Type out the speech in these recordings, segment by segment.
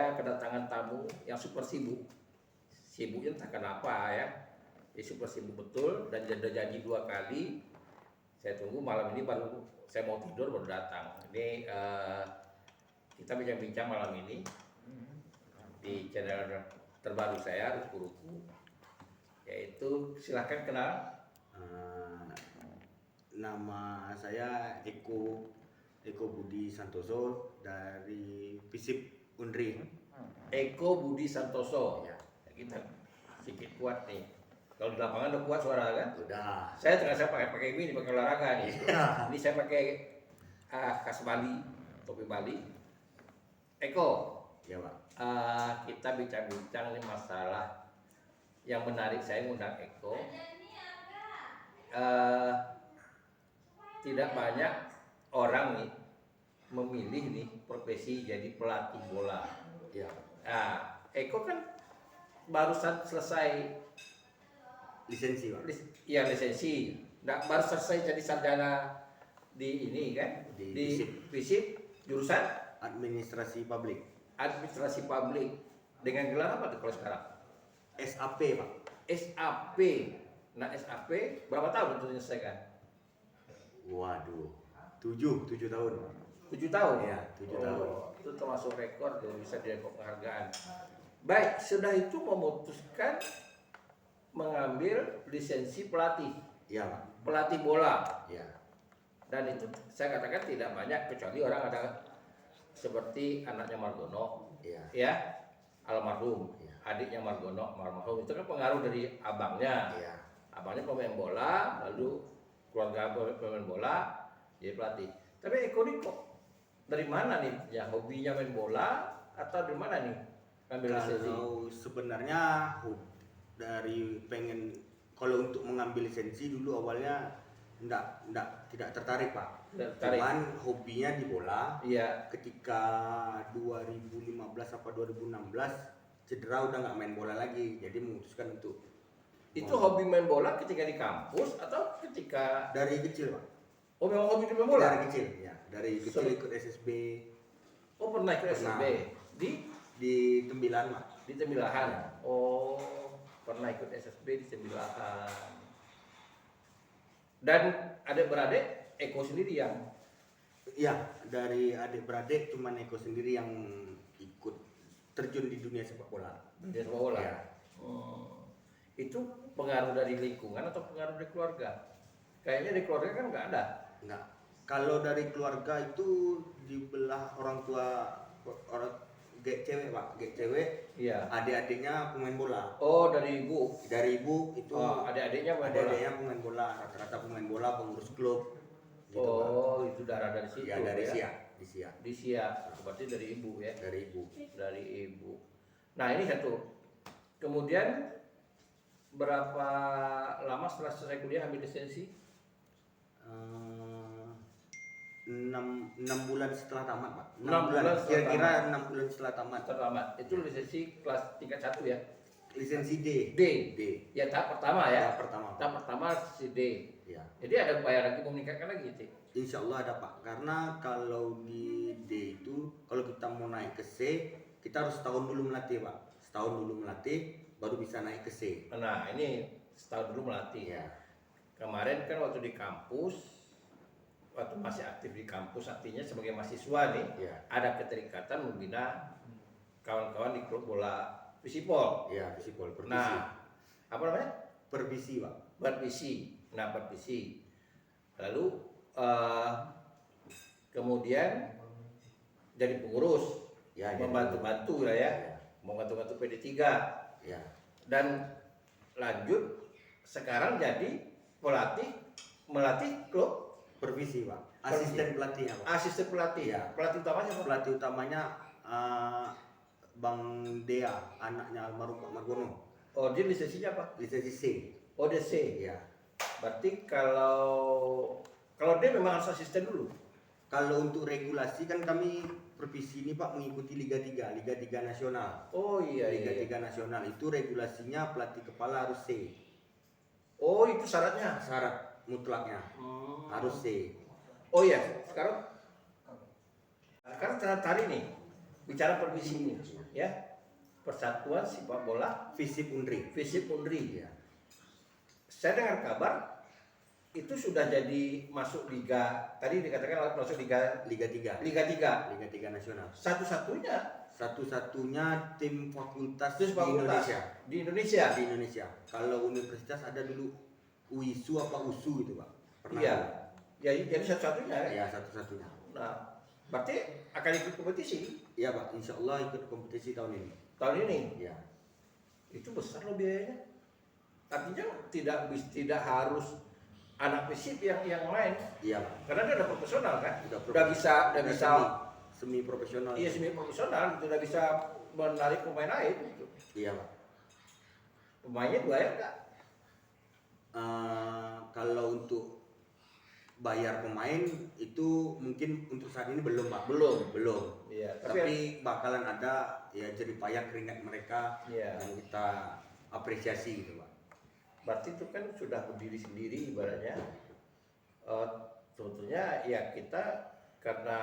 saya kedatangan tamu yang super sibuk. Sibuknya entah kenapa ya. Dia super sibuk betul dan sudah janji 2 kali. Saya tunggu malam ini baru saya mau tidur baru datang. Ini kita bincang-bincang malam ini di channel terbaru saya Ruku-Ruku, yaitu silahkan kenal. Nama saya Eko Budi Santoso dari FISIP Unri. Eko Budi Santoso. Ya. Kita sedikit kuat nih. Kalau di lapangan udah kuat suara kan? Udah. Saya pakai ini pakai olahraga nih. Ya. Ini saya pakai khas Bali, topi Bali. Eko, Ya, Pak. kita bincang-bincang nih masalah yang menarik. Saya ngundang Eko. Tidak banyak orang nih memilih nih profesi jadi pelatih bola. Ya. Nah, Eko kan barusan selesai Lisensi, Pak. lisensi. Nggak, baru selesai jadi sarjana di ini kan? Di FISIP jurusan Administrasi Publik. administrasi publik. Dengan gelar apa tuh kalau sekarang? SAP, Pak. SAP. Nah, SAP berapa tahun untuk menyelesaikan? Waduh. 7 tahun. 7 tahun? Ya, 7 tahun. Itu termasuk rekor yang bisa didapat penghargaan. Baik, sudah itu memutuskan mengambil lisensi pelatih. Ya, Pak. Pelatih bola. Ya. Dan itu saya katakan tidak banyak, kecuali orang ada seperti anaknya Margono, Ya. ya, almarhum, Ya. adiknya Margono, almarhum, itu kan pengaruh dari abangnya. Ya. Abangnya pemain bola, lalu keluarga pemain bola, jadi pelatih. Tapi Eko ini kok dari mana nih? Ya, hobinya main bola atau dari mana nih ambil lisensi? Kalau sebenarnya dari pengen, kalau untuk mengambil lisensi dulu awalnya tidak tertarik, Pak. Tertarik. Cuman hobinya di bola. Iya. Ketika 2015 apa 2016 cedera udah nggak main bola lagi, jadi memutuskan untuk Itu hobi main bola ketika di kampus atau ketika dari kecil, Pak. oh memang hobi main bola? Dari kecil, ya. Dari kecil ikut SSB Oh pernah ikut Pernah. SSB di Tembilan, Pak. di Tembilahan. Oh pernah ikut SSB di Tembilahan. Dan adik-beradik Eko sendiri yang Iya, dari adik-beradik cuman Eko sendiri yang ikut terjun di dunia sepak bola. di sepak bola. Ya. Itu pengaruh dari lingkungan atau pengaruh dari keluarga? Kayaknya di keluarga kan nggak ada. Enggak. Kalau dari keluarga itu dibelah orang tua, orang cewek, Pak, cewek. Iya. Adik-adiknya pemain bola. Oh dari ibu. Dari ibu itu Adik-adiknya main bola. adik-adiknya pemain bola, rata-rata pemain bola, pengurus klub. Gitu, Pak. Oh itu darah dari situ. Ya dari ya? Sia. Di Siak. Berarti dari ibu ya. Dari ibu. Dari ibu. Nah ini satu. Kemudian berapa lama setelah selesai kuliah ambil lisensi? 6 bulan setelah tamat, Pak. 6 bulan setelah Kira-kira tamat. 6 bulan setelah tamat. Terlambat. Itu lisensi kelas tingkat 1 ya? Lisensi D. D. D. Ya tahap pertama ya? Tahap pertama. Tahap pertama si D. Ya. Jadi ada upaya lagi mau meningkatkan lagi Cik? Insya Allah ada, Pak. Karena kalau di D itu, kalau kita mau naik ke C, kita harus setahun dulu melatih, Pak. Setahun dulu melatih, baru bisa naik ke C. Nah ini setahun dulu melatih. Ya. Kemarin kan waktu di kampus, waktu masih aktif di kampus, artinya sebagai mahasiswa nih, Ya. ada keterikatan membina kawan-kawan di klub bola Visipol. Ya, Visipol, Pervisi. Nah, apa namanya? Pervisi, Pak. Pervisi. Nah, Pervisi. Lalu kemudian jadi pengurus, Ya, jadi membantu-bantu lah ya, membantu-bantu PD3. Ya. Dan lanjut sekarang jadi melatih klub Pervisi, Pak. Asisten pelatihnya, Pak. asisten pelatih. Ya. Pelatih utamanya apa? Pelatih utamanya Bang Dea, anaknya almarhum Pak Margono. Oh, dia lisensinya apa? Lisensi C. Oh, DC. Ya. Berarti kalau dia memang harus asisten dulu. Kalau untuk regulasi kan kami Pervisi ini, Pak, mengikuti Liga 3 nasional. Oh iya, Liga iya. 3 nasional itu regulasinya pelatih kepala harus C. Oh, itu syaratnya. Syarat mutlaknya harus C. Oh iya, sekarang tadi nih bicara permisi ini, ya. Persatuan Sepak Bola Visip Unri. Visip Unri. Ya. Saya dengar kabar itu sudah jadi masuk liga, tadi dikatakan masuk liga Liga 3. Liga 3. Liga 3 nasional. Satu-satunya Tim fakultas terus di Indonesia. di Indonesia. Di Indonesia. Kalau universitas ada dulu UISU apa USU itu, Pak. Pernah? Iya. Ya, jadi satu-satunya. Ya, satu-satunya. Nah, berarti akan ikut kompetisi Iya, Pak. Insya Allah ikut kompetisi tahun ini. tahun ini. Ya. Itu besar loh biayanya. Artinya tidak harus anak fisik yang main, Iya, Pak. karena dia udah profesional kan. Udah Udah bisa semi profesional. iya semi profesional, itu udah bisa menarik pemain lain gitu. Iya, Pak. Pemainnya bayar nggak? Kalau untuk bayar pemain itu mungkin untuk saat ini belum, Pak. Belum. Iya, Tapi bakalan ada ya jadi payah keringat mereka Iya. yang kita apresiasi gitu, Pak. berarti itu kan sudah berdiri sendiri ibaratnya. Sebetulnya ya kita karena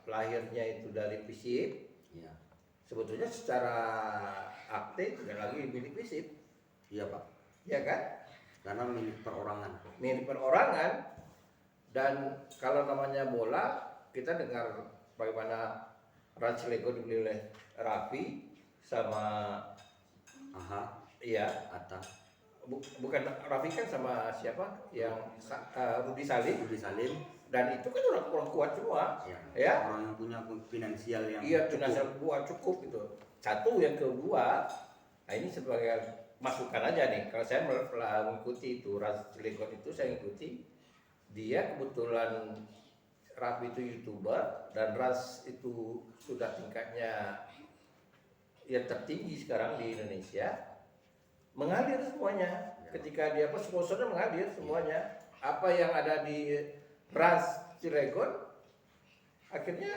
lahirnya itu dari FISIP, Iya. sebetulnya secara akte tidak lagi milik FISIP, Iya, Pak. ya kan? Karena milik perorangan. Milik perorangan. Dan kalau namanya bola, kita dengar bagaimana Rans Lego dibeli oleh Raffi sama Aha, iya Atta, bukan Raffi kan sama siapa yang Rudi Salim, Rudi Salim, dan itu kan orang kuat semua, ya. ya. Orang yang punya finansial yang Iya, cukup. finansial kuat cukup gitu. Satu, yang kedua, nah ini sebagai masukan aja nih. Kalau saya mengikuti itu Rans Cilegon itu saya ikuti, dia kebetulan Raffi itu YouTuber dan Ras itu sudah tingkatnya yang tertinggi sekarang di Indonesia, mengalir semuanya. Ketika dia sponsornya mengalir semuanya. Apa yang ada di Ras Cilegon akhirnya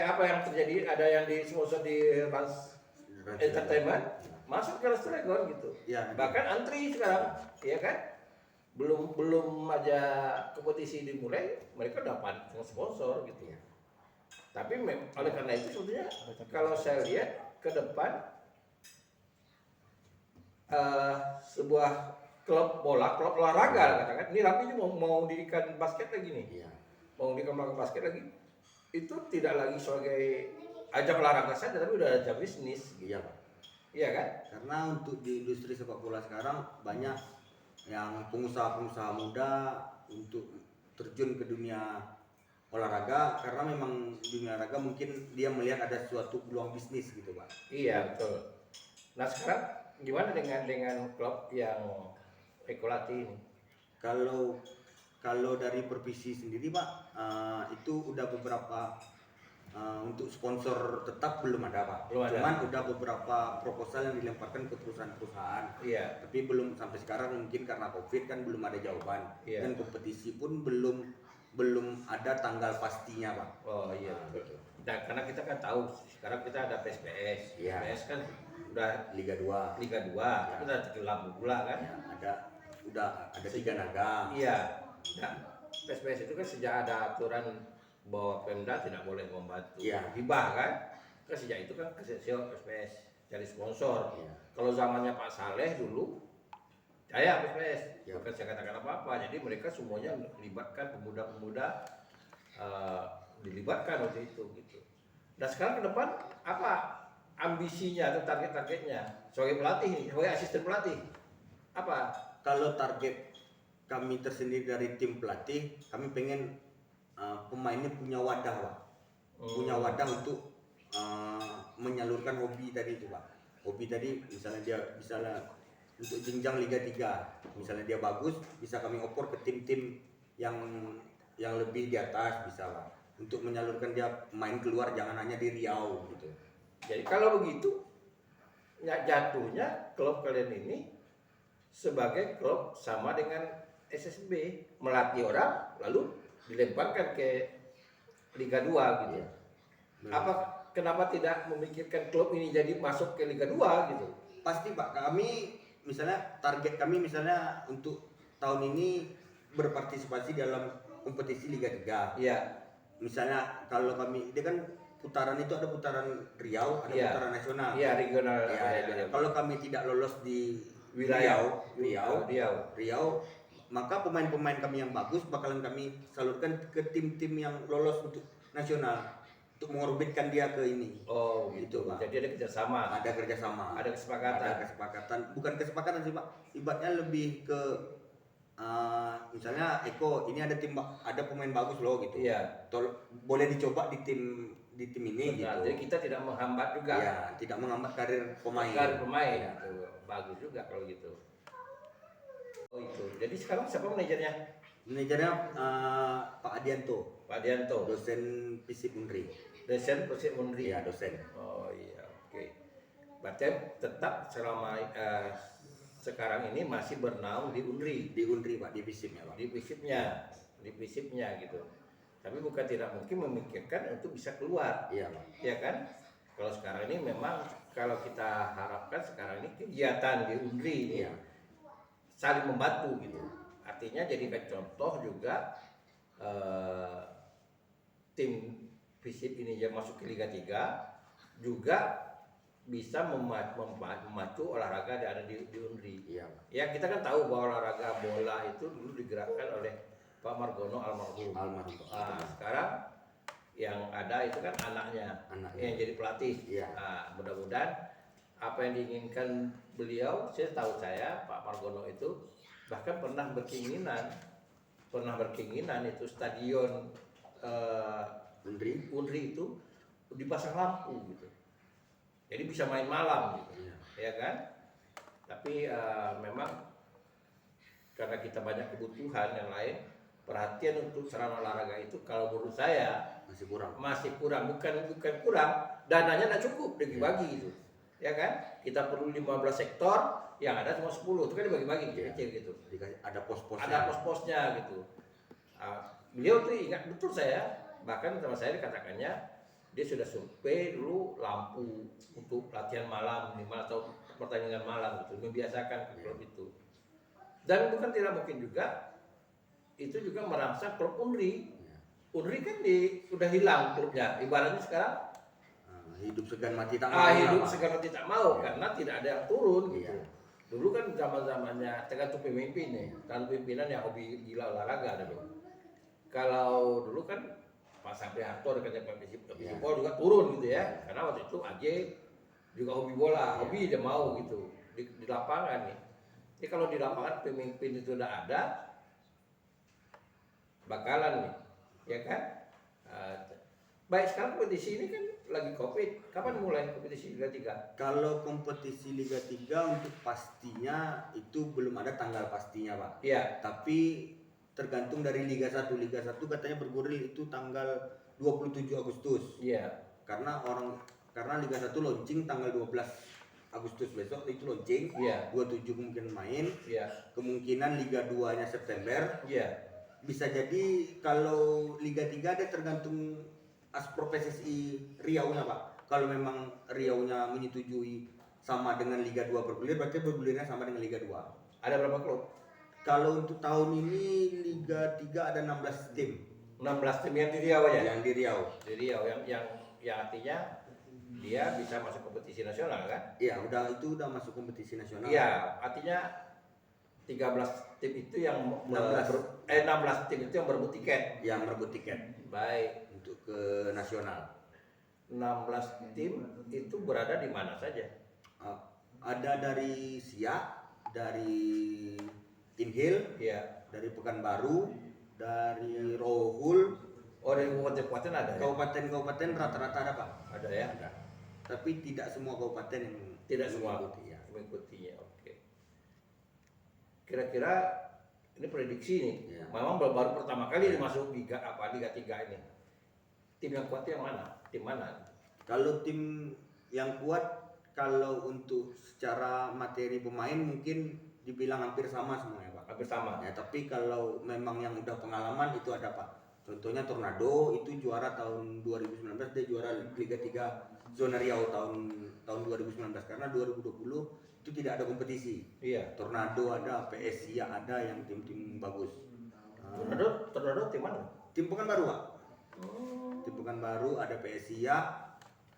apa yang terjadi, ada yang di sponsor di Ras Entertainment masuk ke Ras Cilegon gitu. Ya, Bahkan antri sekarang, ya kan? Belum aja kompetisi dimulai, mereka dapat sponsor gitu. Tapi oleh karena itu sebetulnya kalau saya lihat ke depan sebuah klub bola, klub olahraga katakan, ini Raffi mau dirikan basket lagi nih, Iya. mau dirikan basket lagi, itu tidak lagi sebagai ajang olahraga saja, tapi udah ajang bisnis, Iya, Pak. iya kan? Karena untuk di industri sepak bola sekarang banyak yang pengusaha-pengusaha muda untuk terjun ke dunia olahraga, karena memang dunia olahraga mungkin dia melihat ada suatu peluang bisnis gitu, Pak. Iya, betul. Nah sekarang gimana dengan klub yang Ekolati ini? Kalau dari Pervisi sendiri, Pak, itu udah beberapa untuk sponsor tetap belum ada, Pak. Belum ada. Cuman udah beberapa proposal yang dilemparkan ke perusahaan-perusahaan. Iya. Tapi belum sampai sekarang, mungkin karena Covid kan belum ada jawaban. Iya. Dan kompetisi pun belum ada tanggal pastinya, Pak. Oh iya. Nah, Betul. gitu. Nah, karena kita kan tahu sekarang kita ada PSPS. Iya. PSPS kan udah Liga 2. Liga 2, itu udah tenggelam pula kan? Ya, udah ada 3 naga. Iya. Nah, PSPS itu kan sejak ada aturan bahwa Pemda tidak boleh membantu Iya. hibah kan? Kan sejak itu kan kesesio PSPS cari sponsor. Iya. Kalau zamannya Pak Saleh dulu, saya PSPS, Iya. bukan saya katakan apa-apa. Jadi mereka semuanya melibatkan pemuda-pemuda, dilibatkan waktu itu gitu. Nah sekarang ke depan apa ambisinya atau target-targetnya sebagai pelatih nih, sebagai asisten pelatih apa? Kalau target kami tersendiri dari tim pelatih, kami pengen pemainnya punya wadah, Pak. Punya wadah untuk menyalurkan hobi tadi itu, Pak. Hobi tadi misalnya untuk jenjang Liga 3, misalnya dia bagus, bisa kami oper ke tim-tim yang lebih di atas, bisa, Pak. Untuk menyalurkan dia main keluar, jangan hanya di Riau gitu. Jadi kalau begitu jatuhnya klub kalian ini sebagai klub sama dengan SSB, melatih orang lalu dilemparkan ke Liga 2 gitu. Iya. Kenapa tidak memikirkan klub ini jadi masuk ke Liga 2 gitu? Pasti, Pak. Target kami misalnya untuk tahun ini berpartisipasi dalam kompetisi Liga 3. Iya. misalnya kalau kami dia kan putaran itu ada putaran Riau, ada Iya. putaran nasional. Iya, regional. Ya, Ya. kalau kami tidak lolos di Wilayah. Riau, maka pemain-pemain kami yang bagus bakalan kami salurkan ke tim-tim yang lolos untuk nasional untuk mengorbitkan dia ke ini. Oh gitu, Pak. jadi ada kerjasama, Ada kerjasama, ada kesepakatan. ada kesepakatan, bukan kesepakatan sih Pak, ibaratnya lebih ke misalnya Eko ini ada ada pemain bagus loh gitu. Iya. Boleh dicoba di tim ini Benar, gitu. jadi kita tidak menghambat juga. Ya, tidak menghambat karir pemain. Karir pemain, Ya. gitu. Bagus juga kalau gitu. Oh itu, jadi sekarang siapa manajernya? Manajernya Pak Adianto, Pak Dianto, dosen FISIP Unri. dosen Persib Unri. Iya, dosen. Oh iya, oke. Berarti tetap selama sekarang ini masih bernaung di Unri, Di Unri Pak, di FISIP ya Pak. di FISIP-nya gitu. Tapi bukan tidak mungkin memikirkan untuk bisa keluar, Iya Pak. ya kan? Kalau sekarang ini memang kalau kita harapkan sekarang ini kegiatan di Unri ini Iya. saling membantu gitu. Artinya jadikan contoh juga tim FISIP ini yang masuk ke Liga 3 juga bisa memacu olahraga yang ada di Unri. Iya Pak. Ya kita kan tahu bahwa olahraga bola itu dulu digerakkan oleh Pak Margono almarhum. Almarhum. Sekarang yang ada itu kan anaknya yang jadi pelatih. Iya. Mudah-mudahan apa yang diinginkan beliau, saya tahu Pak Margono itu bahkan pernah berkeinginan itu stadion Unri itu dipasang lampu gitu, jadi bisa main malam gitu. Ya kan, tapi memang karena kita banyak kebutuhan yang lain, perhatian untuk sarana olahraga itu kalau menurut saya masih kurang, bukan kurang, dananya tidak cukup dibagi gitu. Ya kan, kita perlu 15 sektor, yang ada cuma 10, itu kan dibagi-bagi kecil-kecil gitu. Ada pos-posnya. Ada pos-posnya gitu. Beliau tuh ingat betul saya, bahkan sama saya dikatakannya dia sudah survei dulu lampu untuk latihan malam atau pertandingan malam gitu, membiasakan klub itu. Dan bukan tidak mungkin juga itu juga merangsang klub Unri. Unri kan udah hilang klubnya, ibaratnya sekarang hidup segan mati tak mau. Hidup segan mati tak mau karena tidak ada yang turun gitu. Iya. Dulu kan zaman-zamannya tergantung pemimpin nih, kan pimpinan yang hobi gila olahraga ada dulu. Kalau dulu kan Pak Sabri Harto dekat Pak Bisipol juga turun gitu ya, karena waktu itu Aje juga hobi bola, hobi dia mau gitu di lapangan nih. Jadi kalau di lapangan pemimpin itu udah ada, bakalan nih, ya kan? Baik, sekarang kompetisi ini kan lagi Covid. Kapan mulai kompetisi Liga 3? Kalau kompetisi Liga 3 untuk pastinya itu belum ada tanggal pastinya, Pak. Iya. Tapi tergantung dari Liga 1. Liga 1 katanya bergulir itu tanggal 27 Agustus. Iya. Karena Liga 1 launching tanggal 12 Agustus besok itu launching. Iya. 27 mungkin main. Iya. Kemungkinan Liga 2-nya September. Iya. Bisa jadi kalau Liga 3 ada tergantung Aspro PSSI Riau-nya Pak. Kalau memang Riau-nya menyetujui sama dengan Liga 2 bergulir, berarti bergulirnya sama dengan Liga 2. Ada berapa klub? Kalau untuk tahun ini Liga 3 ada 16 tim. 16 tim yang di Riau ya? Yang di Riau. Di Riau yang artinya dia bisa masuk kompetisi nasional kan? Iya, itu udah masuk kompetisi nasional. Iya, artinya 13 tim itu yang 16 tim itu yang berebut tiket. Yang berebut tiket. Baik. Untuk ke nasional. 16 tim itu berada di mana saja? Ada dari Siak, dari Tin Hill, Iya. dari Pekanbaru, dari Rohul. Oh, dari kabupaten ada ya? Kabupaten rata-rata ada Pak. Ada ya? Ada. Tapi tidak semua kabupaten yang Tidak semua mengikuti, ya. mengikutinya. Oke. Kira-kira ini prediksi nih. Ya. Memang baru pertama kali masuk Liga 3 ini. Tim yang kuat yang mana? Tim mana? Kalau tim yang kuat, kalau untuk secara materi pemain mungkin dibilang hampir sama semuanya Pak. Hampir sama. Ya, tapi kalau memang yang udah pengalaman itu ada Pak. Contohnya Tornado itu juara tahun 2019, dia juara Liga 3 zona Riau tahun 2019 karena 2020 itu tidak ada kompetisi. Iya. Tornado ada, PS Siak ada yang tim-tim bagus. Tornado tim mana? Tim Pekanbaru Pak. Tim Pekanbaru, ada PSIA,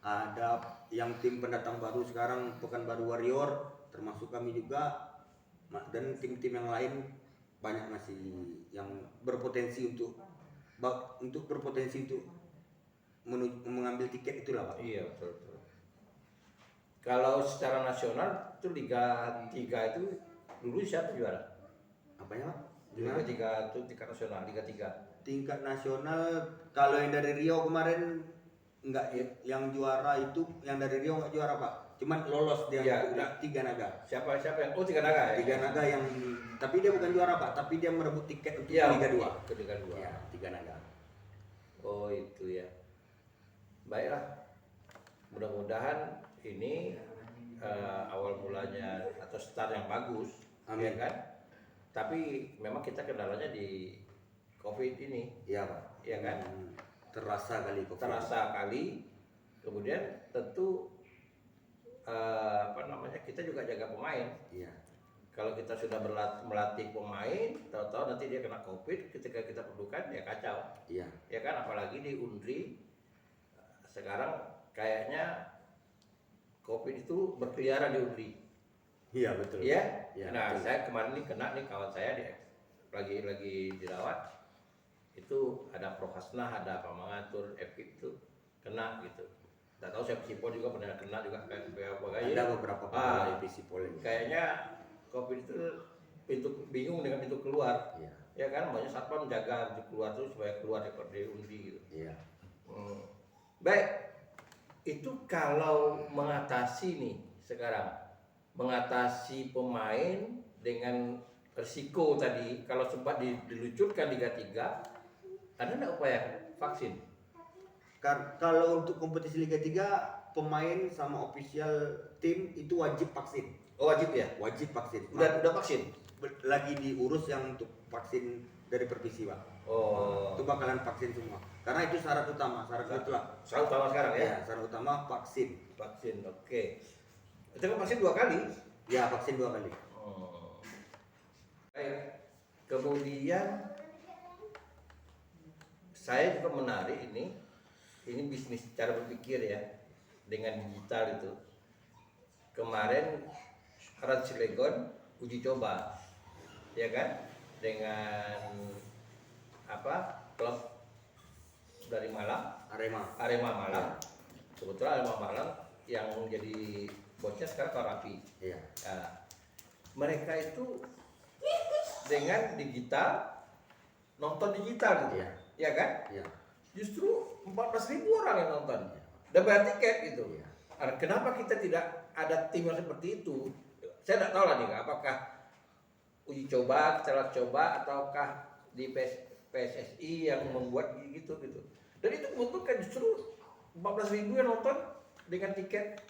ada yang tim pendatang baru sekarang Pekanbaru Warrior, termasuk kami juga, dan tim-tim yang lain banyak masih yang berpotensi untuk mengambil tiket itulah Pak. Iya, betul, betul. Kalau secara nasional itu Liga 3 itu dulu siapa juara? Apanya Pak? Liga 3 itu tingkat nasional, Liga 3. Tingkat nasional kalau yang dari Riau kemarin enggak, yang juara itu yang dari Riau enggak juara Pak, cuman lolos dia Iya, untuk enggak. Tiga Naga. Siapa yang? Oh, Tiga Naga ya? Tiga Naga yang, tapi dia bukan juara Pak, tapi dia merebut tiket untuk Iya, Liga 2. ke Liga 2. Ya, Tiga Naga. Oh, itu ya. Baiklah. Mudah-mudahan ini awal mulanya atau start yang bagus, Amin. ya kan? Tapi memang kita kendalanya di COVID ini, Iya Pak. ya kan? Terasa kali Covid. Terasa kali. Kemudian tentu kita juga jaga pemain. Iya. Kalau kita sudah melatih pemain, tahu-tahu nanti dia kena COVID ketika kita perlukan, ya kacau. Iya. Ya kan, apalagi di Undri sekarang kayaknya COVID itu berkeliaran di Undri. Iya betul. Ya. Iya, Nah, betul. saya kemarin ini kena nih, kawan saya lagi dirawat. Itu ada Prokasnah, ada Pak Mangatur, Epic itu kena gitu. Tidak tahu siapa Sipol juga pernah kena juga kan. Ada beberapa pemain divisi Polri. Kayaknya COVID itu bingung dengan pintu keluar. Iya. Ya kan, makanya satpam menjaga pintu keluar tuh supaya keluar dari Undi gitu. Iya. Baik, itu kalau mengatasi nih sekarang, mengatasi pemain dengan risiko tadi, kalau sempat diluncurkan Liga 3, ada nggak upaya vaksin? Kalau untuk kompetisi Liga 3, pemain sama official tim itu wajib vaksin. Oh, wajib ya? Wajib vaksin. Udah vaksin? Lagi diurus yang untuk vaksin dari Perpisi Pak. Oh. Itu bakalan vaksin semua. Karena itu syarat utama, syarat mutlak. Syarat utama sekarang ya? Ya, syarat utama vaksin. Vaksin, oke. Itu kan vaksin 2 kali? Ya, vaksin 2 kali. Baik. Kemudian saya juga menarik ini bisnis cara berpikir ya dengan digital itu. Kemarin Rans Cilegon uji coba, ya kan, dengan klub dari Malang, Arema Malang. Kebetulan Arema Malang yang jadi bosnya sekarang Pak Rafi. Iya. Nah, mereka itu dengan digital, nonton digital gitu, Iya. ya kan? Iya. Justru 14.000 orang yang nonton dan bayar tiket gitu. Iya. Nah, kenapa kita tidak ada tim yang seperti itu? Saya tidak tahu lah nih, apakah uji coba, kita coba, ataukah di PSSI yang membuat gitu. Dan itu menguntungkan, justru 14.000 yang nonton dengan tiket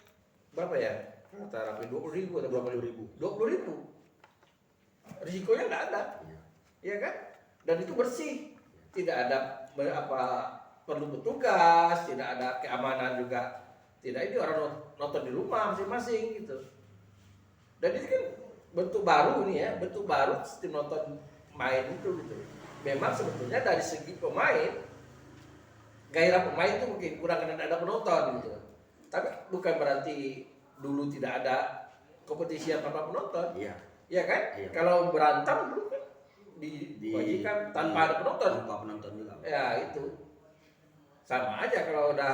berapa ya? Antara 20.000 atau berapa ribu? 20.000. Risikonya nggak ada, ya kan? Dan itu bersih, tidak ada perlu petugas, tidak ada keamanan juga, tidak, ini orang nonton di rumah masing-masing gitu. Dan ini kan bentuk baru nih ya, bentuk baru sistem nonton main itu gitu. Memang sebetulnya dari segi pemain, gairah pemain itu mungkin kurang karena ada penonton gitu. Tapi bukan berarti dulu tidak ada kompetisi yang tanpa penonton. Iya. Iya kan? Iya. Kalau berantem dulu kan diwajibkan tanpa ada penonton. Tanpa penonton juga. Ya itu. Sama aja kalau udah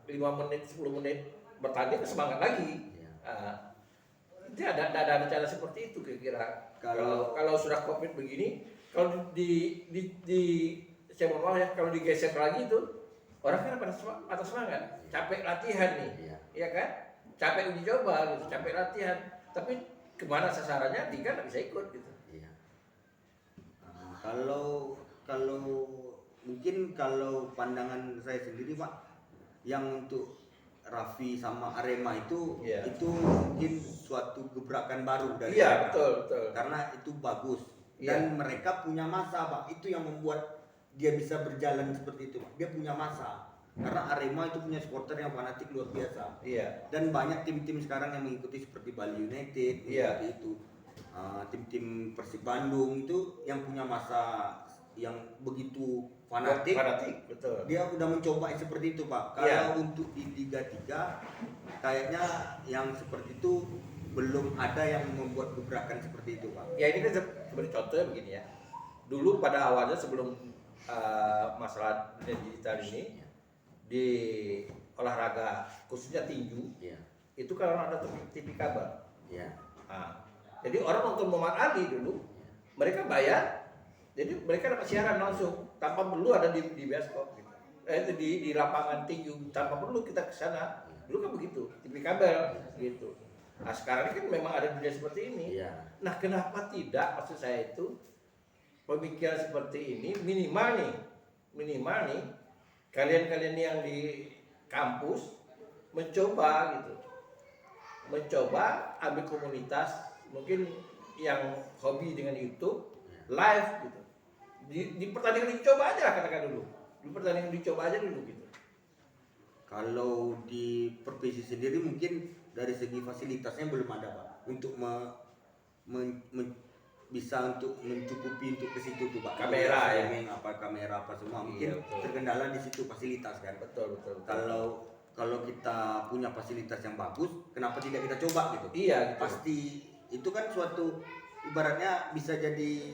5 menit, 10 menit bertanding semangat lagi. Iya. Itu ada cara seperti itu kira-kira. Kalau sudah COVID begini, kalau saya mau ya, kalau digeser lagi itu orang kan pada semangat, capek latihan nih, Iya. ya kan? Capek uji coba gitu, capek latihan. Tapi kemana sasarannya, Liga nggak bisa ikut gitu. Iya. Kalau mungkin kalau pandangan saya sendiri Pak, yang untuk Raffi sama Arema itu Iya. itu mungkin suatu gebrakan baru dari Iya, mereka. betul. Karena itu bagus Iya. dan mereka punya masa Pak, itu yang membuat dia bisa berjalan seperti itu Pak. Dia punya masa karena Arema itu punya supporter yang fanatik luar biasa. Iya. Dan banyak tim-tim sekarang yang mengikuti seperti Bali United, Iya. seperti itu. Tim-tim Persib Bandung itu yang punya masa yang begitu fanatik, betul. dia udah mencoba seperti itu Pak. Iya. Kalau untuk di Liga 3 kayaknya yang seperti itu belum ada yang membuat gebrakan seperti itu Pak. Ya ini kan seperti contohnya begini ya. Dulu pada awalnya sebelum masalah dunia digital ini di olahraga khususnya tinju Iya. itu kalau ada TV kabel. Iya. Nah, jadi orang nonton Muhammad Ali dulu mereka bayar, jadi mereka dapat siaran langsung tanpa perlu ada di bioskop gitu. Di lapangan tinju tanpa perlu kita ke sana. Dulu kan begitu, TV kabel gitu. Nah sekarang ini kan memang ada dunia seperti ini. Iya. Nah kenapa tidak, maksud saya itu pemikiran seperti ini minimal nih kalian-kalian yang di kampus mencoba gitu, ambil komunitas mungkin yang hobi dengan YouTube live gitu, di pertandingan dicoba aja lah, katakan dulu di pertandingan dicoba aja dulu gitu. Kalau di Perpesi sendiri mungkin dari segi fasilitasnya belum ada Pak untuk bisa untuk mencukupi untuk ke situ tuh Pak. Kamera ya, kamera apa semua iya, mungkin betul. terkendala di situ fasilitas kan. Betul. Kalau kita punya fasilitas yang bagus, kenapa tidak kita coba gitu? Iya gitu. Pasti itu kan suatu ibaratnya bisa jadi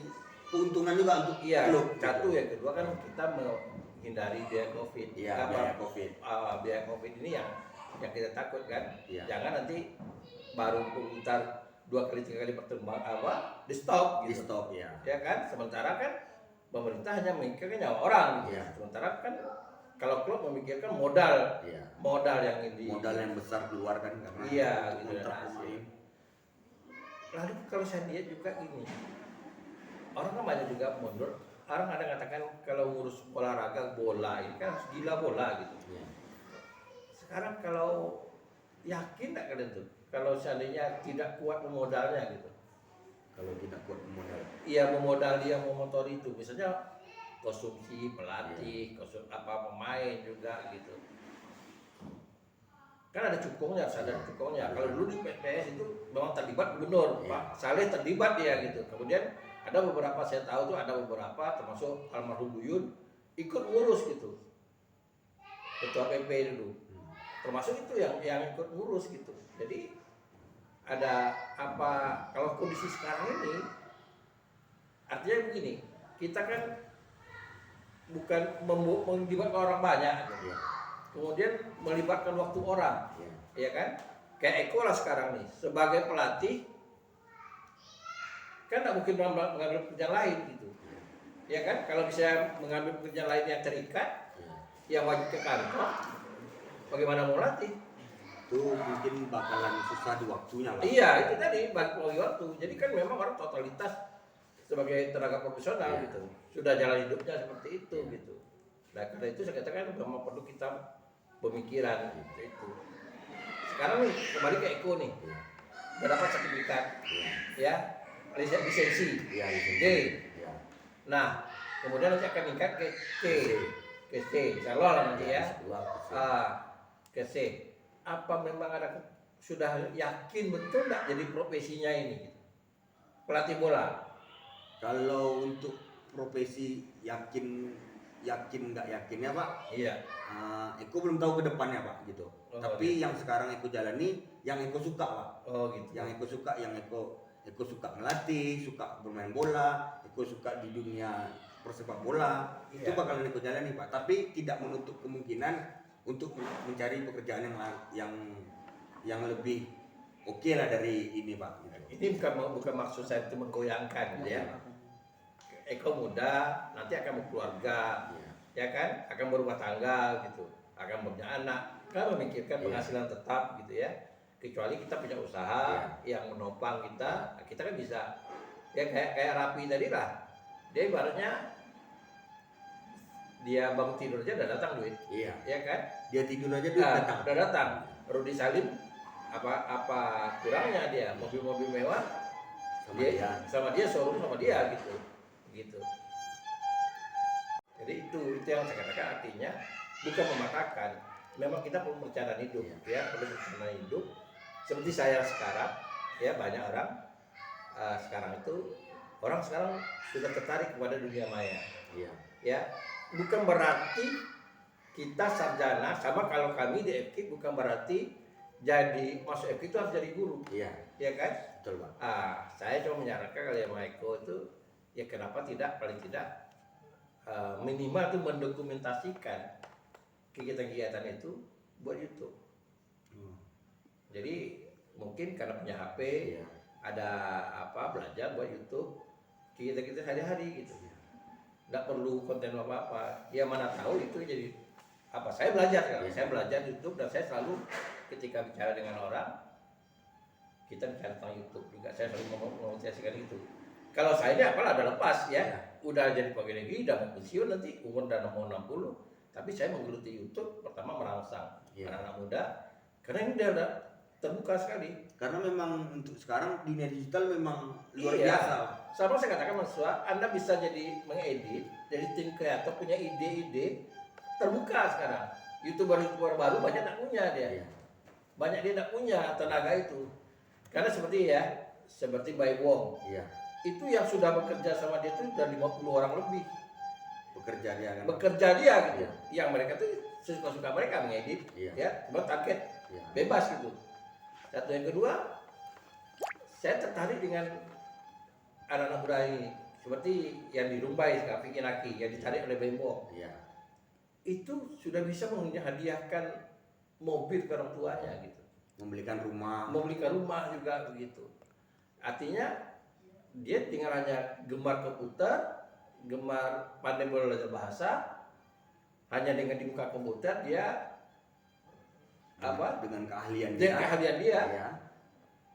keuntungan juga untuk klub. Satu yang kedua kan kita menghindari biaya COVID. Iya, biaya COVID. Biaya COVID ini yang kita takut kan. Iya. Jangan nanti baru putar 2 kali 3 kali pertemuan di stop gitu. Di stop ya. Ya kan, sementara kan pemerintah hanya memikirkan nyawa orang gitu. Iya. Sementara kan kalau klub memikirkan modal Iya. modal yang besar keluar kan karena iya gitu. kontrak pemain. Lalu kalau saya lihat juga ini, orang kan banyak juga mundur. Orang ada katakan kalau ngurus olahraga bola ini kan harus gila bola gitu. Iya. Sekarang kalau yakin nggak kalian tuh kalau seandainya tidak kuat memodalnya gitu? Kalau tidak kuat modal. Iya, memodali yang memotori itu, misalnya konsumsi pelatih, pemain juga gitu. Kan ada cukongnya, harus ada cukongnya. Kalau dulu di PPS itu memang terlibat gubernur, Pak Saleh terlibat ya gitu. Kemudian ada beberapa, saya tahu tuh ada beberapa termasuk almarhum Buyun ikut ngurus gitu. Ketua PP dulu. Termasuk itu yang ikut ngurus gitu. Jadi ada apa, kalau kondisi sekarang ini artinya begini, kita kan bukan melibatkan orang banyak gitu. Iya. Kemudian melibatkan waktu orang, Iya. ya kan? Kayak Eko lah sekarang nih, sebagai pelatih kan nggak mungkin mengambil pekerjaan lain gitu, ya kan? Kalau bisa mengambil pekerjaan lain yang terikat, yang wajib ke kantor, bagaimana mau latih? Itu mungkin bakalan susah di waktunya Pak. Iya, itu tadi bagi waktu. Jadi kan memang orang totalitas sebagai tenaga profesional Iya. gitu, sudah jalan hidupnya seperti itu gitu. Nah karena itu saya katakan memang perlu kita pemikiran gitu itu. Sekarang nih kembali ke Eko nih, udah dapat sertifikat, ya, lisensi, Iya, D. Iya. Nah kemudian nanti akan meningkat ke C, calon nanti ya, ke C. Apa memang ada sudah yakin betul nggak jadi profesinya ini gitu? Pelatih bola? Kalau untuk profesi yakin nggak yakinnya Pak, Iya. Eko belum tahu ke depannya Pak gitu. Oh, Tapi yang sekarang Eko jalani, yang Eko suka Pak. Oh gitu. Yang Eko suka, Eko suka melatih, suka bermain bola, Eko suka di dunia persepak bola, itu Iya. bakalan Eko jalani Pak. Tapi tidak menutup kemungkinan untuk mencari pekerjaan yang lebih oke lah dari ini Pak. Gitu. Ini bukan maksud saya itu menggoyangkan gitu ya. Eko muda, nanti akan berkeluarga, ya kan, akan berumah tangga gitu, akan punya anak, kan memikirkan penghasilan tetap gitu ya. Kecuali kita punya usaha yang menopang kita, kita kan bisa, ya kayak Rapi tadi lah, dia ibaratnya dia bangun tidur aja udah datang duit, Iya. ya kan? Dia tidur aja duit datang. Udah datang. Rudi Salim apa kurangnya dia mobil-mobil mewah sama dia showroom sama dia gitu. Jadi itu yang saya katakan, artinya bukan mematahkan, memang kita perlu merencanakan hidup ya, perlu merencanakan hidup seperti saya sekarang ya. Banyak orang sekarang itu orang sekarang sudah tertarik kepada dunia maya. Iya. Ya, bukan berarti kita sarjana, sama kalau kami di FK bukan berarti jadi masuk FK itu harus jadi guru. Iya. Ya kan? Betul, Pak. Saya cuma menyarankan kalau yang Eko itu ya kenapa tidak paling tidak minimal itu mendokumentasikan kegiatan-kegiatan itu buat YouTube. Jadi mungkin karena punya HP, Iya. ada belajar buat YouTube kita sehari-hari gitu. Nggak perlu konten apa-apa. Ya mana tahu itu jadi saya belajar kan. Iya. Saya belajar YouTube dan saya selalu ketika bicara dengan orang kita bicara tentang YouTube juga. Saya selalu mengomunikasikan itu. Kalau saya ini apalah ada lepas ya. Iya. Udah jadi pegawai negeri, udah mau pensiun nanti umur udah mau 60. Tapi saya menggeluti YouTube pertama merangsang anak-anak muda karena ini udah terbuka sekali. Karena memang untuk sekarang dunia digital memang luar Iya. biasa. Sama saya katakan mahasiswa, Anda bisa jadi mengedit, jadi tim kreator punya ide-ide terbuka sekarang. YouTuber baru banyak tak punya dia. Iya. Banyak dia tak punya tenaga itu. Karena seperti Bai Wong. Iya. Itu yang sudah bekerja sama dia itu udah 50 orang lebih. Bekerja dia kan. Bekerja dia gitu. Iya. Yang mereka tuh suka-suka mereka mengedit, Iya. ya, cuma target Iya. bebas gitu. Satu yang kedua, saya tertarik dengan anak-anak muda ini seperti yang di Rumbai sekarang Vicky Naki yang ditarik oleh Bembo. Iya. Itu sudah bisa menghadiahkan mobil ke orang tuanya gitu. Membelikan rumah. Membelikan rumah juga begitu. Artinya dia tinggal hanya gemar komputer, gemar pandai belajar bahasa, hanya dengan dibuka komputer dia dengan keahlian dia keahlian dia, Iya.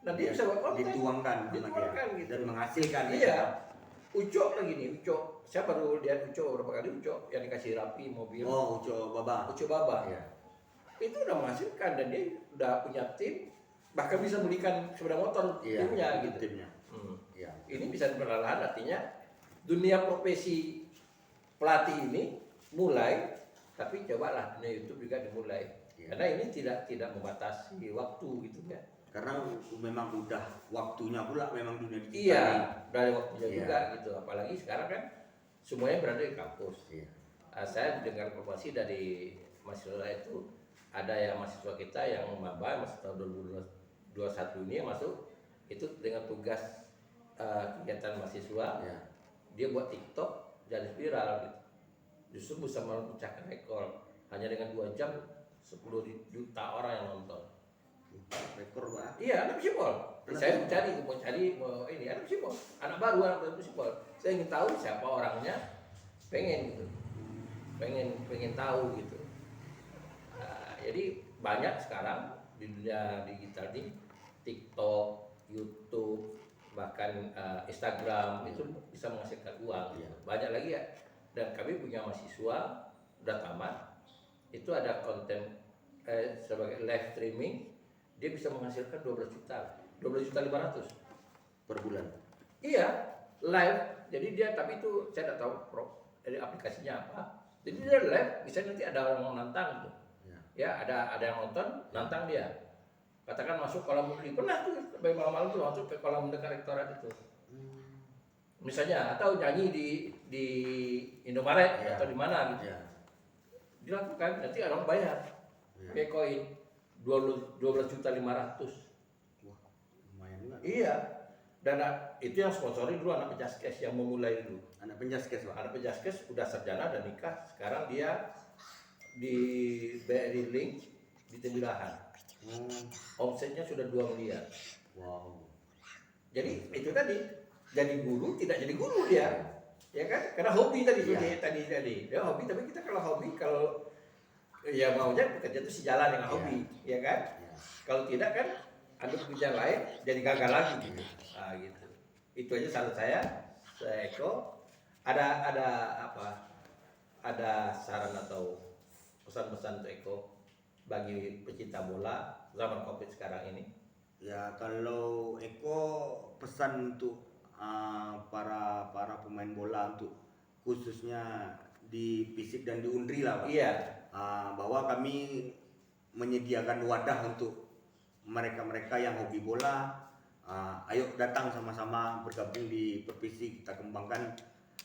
dan dia bisa buat konten. Dituangkan sama Dituangkan dia. gitu. Dan menghasilkan. Iya. Ucok lagi nih, Ucok. Saya baru lihat Ucok beberapa kali, Ucok yang dikasih rapi mobil. Oh, Uco Baba. Ucok Baba. Iya. Itu udah menghasilkan dan dia udah punya tim, bahkan bisa belikan sepeda motor Iya. timnya gitu. Timnya. Iya. Ini bisa perlahan, artinya dunia profesi pelatih ini mulai, tapi cobalah dunia YouTube juga dimulai. Iya. Karena ini tidak membatasi waktu gitu ya. Karena memang udah waktunya pula memang dunia digital. Iya, dari waktunya Iya. juga gitu. Apalagi sekarang kan semuanya berada di kampus. Iya. Saya dengar informasi dari mahasiswa itu ada yang mahasiswa kita yang maba masuk tahun 2021 ini yang masuk itu dengan tugas kegiatan mahasiswa. Iya. Dia buat TikTok jadi viral gitu. Justru bisa memecahkan rekor hanya dengan 2 jam 10 juta orang yang nonton. Rekor, Pak. Iya, anak sipol. Saya mau cari ini anak sipol, anak baru sipol. Saya ingin tahu siapa orangnya, pengen gitu, pengen tahu gitu. Jadi banyak sekarang di dunia digital ini TikTok, YouTube, bahkan Instagram itu bisa menghasilkan uang. Iya. Banyak lagi ya. Dan kami punya mahasiswa udah tamat, itu ada konten sebagai live streaming. Dia bisa menghasilkan 12 juta 500 Per bulan. iya live. Jadi dia, tapi itu saya tidak tahu dari aplikasinya apa. Jadi dia live, bisa nanti ada orang nantang gitu. Ya ada yang nonton nantang dia, katakan masuk kolam mudi, pernah tuh sampai malam-malam tuh masuk ke kolam dekat rektorat itu misalnya, atau nyanyi di Indomaret Iya. atau di mana gitu. Iya. Dilakukan, nanti orang bayar pakai koin 12.500.000. Wah, lumayan juga. Iya. Dan itu yang sponsori dulu anak Penjaskes yang memulai dulu. Anak Penjaskes, Pak. Anak Penjaskes udah sarjana dan nikah. Sekarang dia di BRI Link di Tenggilahan. Omsetnya sudah 2 miliar. Wow. Jadi itu tadi, jadi guru tidak jadi guru dia. Ya kan? Karena hobi tadi Iya. tadi. Dia hobi, tapi kita kalau hobi, kalau ya maunya bekerja itu sejalan dengan hobi, ya kan? Iya. Kalau tidak kan ada pekerjaan lain jadi gagal lagi gitu. Gitu. Itu aja saran saya Eko. Ada saran atau pesan-pesan untuk Eko bagi pecinta bola zaman Covid sekarang ini? Ya, kalau Eko pesan untuk para pemain bola, untuk khususnya di Fisik dan di Undri lah, Pak. Iya. Bahwa kami menyediakan wadah untuk mereka-mereka yang hobi bola, ayo datang sama-sama bergabung di Pervisip, kita kembangkan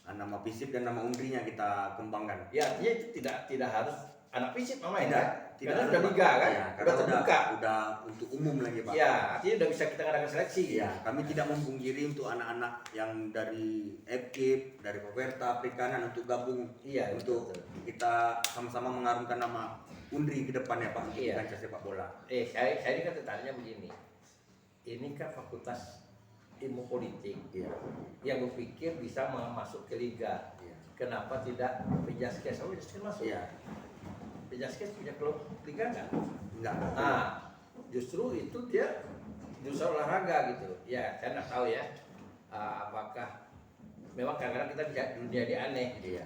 nama Visip dan nama Undrinya kita kembangkan. Ya artinya itu tidak harus anak fisik main kan? Tidak Karena ada, udah Pak. liga kan? Ya, Udah karena terbuka. udah untuk umum lagi, Pak. Ya, artinya udah bisa kita ngadakan seleksi. Ya, kami tidak memungkiri untuk anak-anak yang dari FKIP, dari Proverta, Perikanan untuk gabung. Iya, untuk betul. kita sama-sama mengharumkan nama Undri ke depannya, Pak, untuk Iya. kancah sepak bola. Saya ini kan tertariknya begini. Ini kan fakultas ilmu politik yang berpikir bisa masuk ke liga. Iya. Kenapa tidak Pejaskes? Oh, Pejaskes masuk. Iya. Pejaskes punya klub liga nggak? Enggak. Nah, justru itu dia justru olahraga gitu. Ya, saya nggak tahu ya. Apakah memang kadang-kadang kita bisa dunia dia aneh. Gitu. Iya.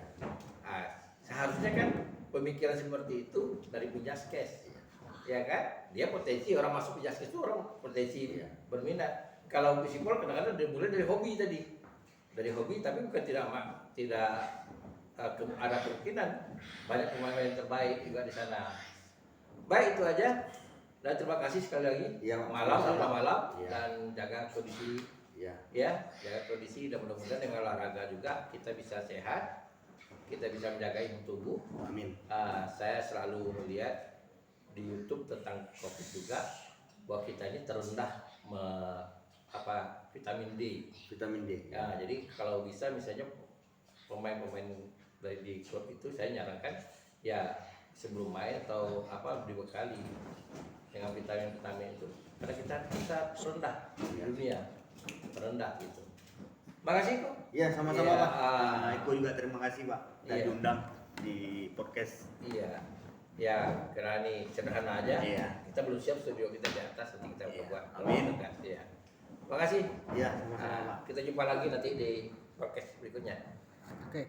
Seharusnya kan pemikiran seperti itu dari Pejaskes. Ya kan? Dia potensi orang masuk Pejaskes itu orang potensi berminat. Kalau Visipol kadang-kadang dia mulai dari hobi tadi. Dari hobi tapi bukan tidak ada kemungkinan banyak pemain yang terbaik juga di sana. Baik, itu aja. Dan terima kasih sekali lagi. Ya, Malam sampai malam ya. dan jaga kondisi Ya. jaga kondisi dan mudah-mudahan dengan olahraga juga kita bisa sehat, kita bisa menjaga imun tubuh. Amin. Saya selalu melihat di YouTube tentang COVID juga bahwa kita ini terendah vitamin D. Vitamin D. Ya, jadi kalau bisa misalnya pemain-pemain dari di klub itu saya nyarankan ya sebelum main atau dibekali dengan vitamin itu karena kita terendah di dunia, terendah gitu. Makasih kok. Iya, sama-sama, Ya, Pak. Eko juga terima kasih, Pak, dan iya. diundang di podcast. Iya. Ya, karena ini sederhana aja. Iya. Kita belum siap studio kita di atas, nanti kita Iya. buat. Amin. Ya. Makasih. Iya, sama-sama, Pak. Kita jumpa lagi nanti di podcast berikutnya. Oke.